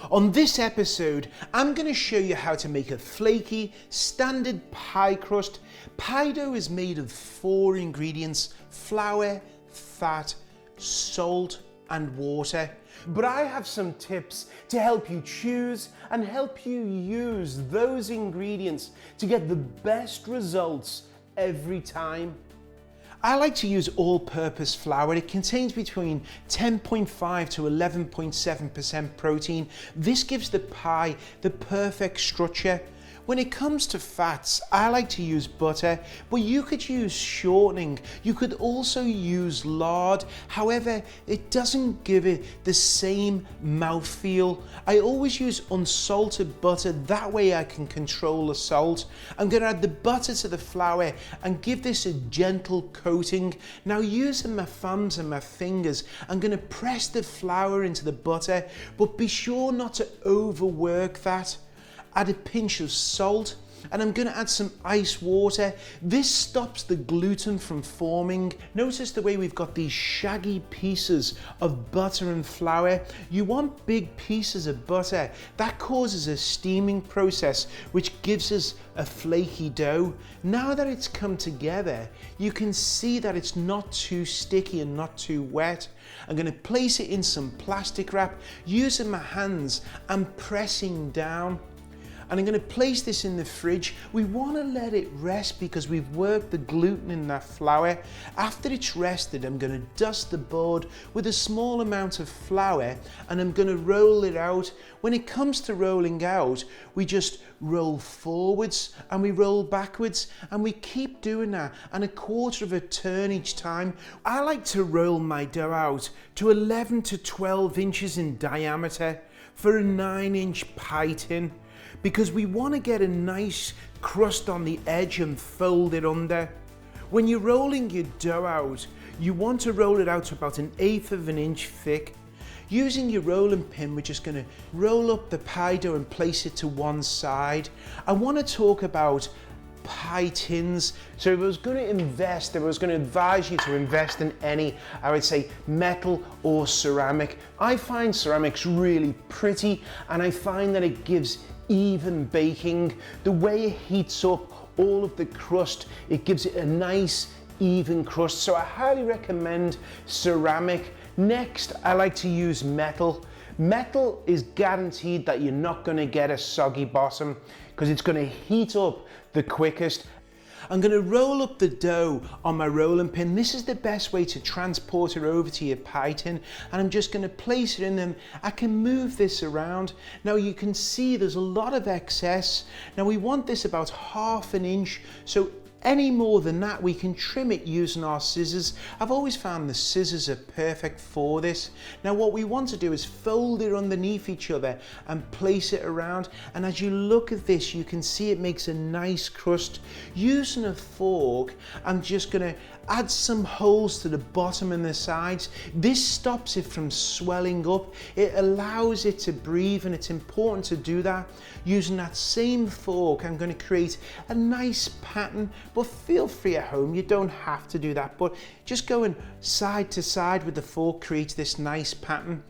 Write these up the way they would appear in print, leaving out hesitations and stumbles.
On this episode, I'm going to show you how to make a flaky, standard pie crust. Pie dough is made of 4 ingredients: flour, fat, salt, and water. But I have some tips to help you choose and help you use those ingredients to get the best results every time. I like to use all-purpose flour. It contains between 10.5 to 11.7% protein. This gives the pie the perfect structure. When it comes to fats, I like to use butter, but you could use shortening. You could also use lard. However, it doesn't give it the same mouthfeel. I always use unsalted butter. That way I can control the salt. I'm going to add the butter to the flour and give this a gentle coating. Now, using my thumbs and my fingers, I'm going to press the flour into the butter, but be sure not to overwork that. Add a pinch of salt, and I'm going to add some ice water. This stops the gluten from forming. Notice the way we've got these shaggy pieces of butter and flour. You want big pieces of butter. That causes a steaming process, which gives us a flaky dough. Now that it's come together, you can see that it's not too sticky and not too wet. I'm going to place it in some plastic wrap, using my hands and pressing down. And I'm going to place this in the fridge. We want to let it rest because we've worked the gluten in that flour. After it's rested, I'm going to dust the board with a small amount of flour, and I'm going to roll it out. When it comes to rolling out, we just roll forwards and we roll backwards, and we keep doing that, and a quarter of a turn each time. I like to roll my dough out to 11 to 12 inches in diameter for a 9-inch pie tin, because we want to get a nice crust on the edge and fold it under. When you're rolling your dough out, you want to roll it out to about 1/8 of an inch thick. Using your rolling pin, we're just going to roll up the pie dough and place it to one side. I want to talk about pie tins. So if I was going to invest, if I was going to advise you to invest in any, I would say metal or ceramic. I find ceramics really pretty, and I find that it gives even baking. The way it heats up all of the crust, it gives it a nice even crust. So I highly recommend ceramic. Next, I like to use metal. Metal is guaranteed that you're not going to get a soggy bottom because it's going to heat up the quickest. I'm going to roll up the dough on my rolling pin. This is the best way to transport it over to your pie tin, and I'm just going to place it in them. I can move this around. Now you can see there's a lot of excess. Now we want this about 1/2 inch, so any more than that, we can trim it using our scissors. I've always found the scissors are perfect for this. Now what we want to do is fold it underneath each other and place it around. And as you look at this, you can see it makes a nice crust. Using a fork, I'm just going to add some holes to the bottom and the sides. This stops it from swelling up. It allows it to breathe, and it's important to do that. Using that same fork, I'm going to create a nice pattern, but feel free at home, you don't have to do that, but just going side to side with the fork creates this nice pattern.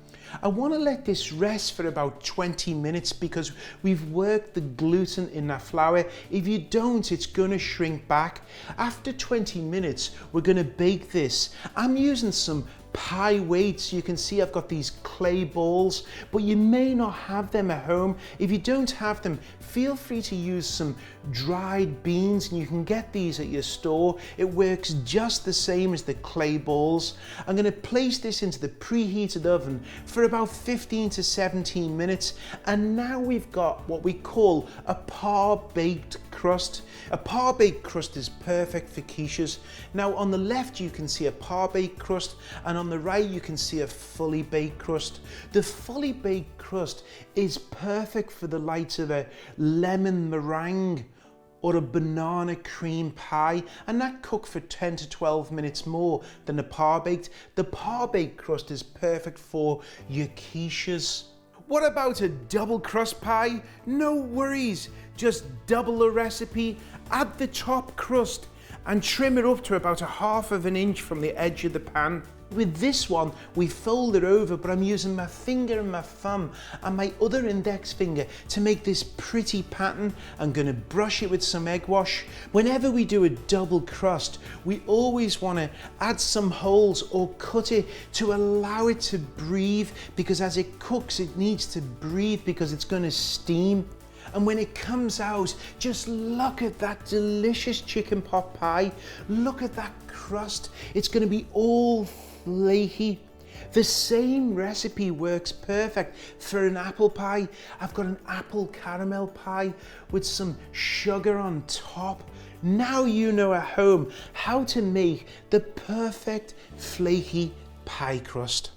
I want to let this rest for about 20 minutes because we've worked the gluten in that flour. If you don't, it's going to shrink back. After 20 minutes, we're going to bake this. I'm using some pie weights. You can see I've got these clay balls, but you may not have them at home. If you don't have them, feel free to use some dried beans, and you can get these at your store. It works just the same as the clay balls. I'm going to place this into the preheated oven for about 15 to 17 minutes, and now we've got what we call a par-baked crust. A par-baked crust is perfect for quiches. Now on the left you can see a par-baked crust, and on the right you can see a fully baked crust. The fully baked crust is perfect for the likes of a lemon meringue or a banana cream pie, and that cooked for 10 to 12 minutes more than the par-baked. The par-baked crust is perfect for your quiches. What about a double crust pie? No worries, just double the recipe, add the top crust and trim it up to about 1/2 inch from the edge of the pan. With this one, we fold it over, but I'm using my finger and my thumb and my other index finger to make this pretty pattern. I'm going to brush it with some egg wash. Whenever we do a double crust, we always want to add some holes or cut it to allow it to breathe, because as it cooks, it needs to breathe because it's going to steam. And when it comes out, just look at that delicious chicken pot pie. Look at that crust. It's going to be all flaky. The same recipe works perfect for an apple pie. I've got an apple caramel pie with some sugar on top. Now you know at home how to make the perfect flaky pie crust.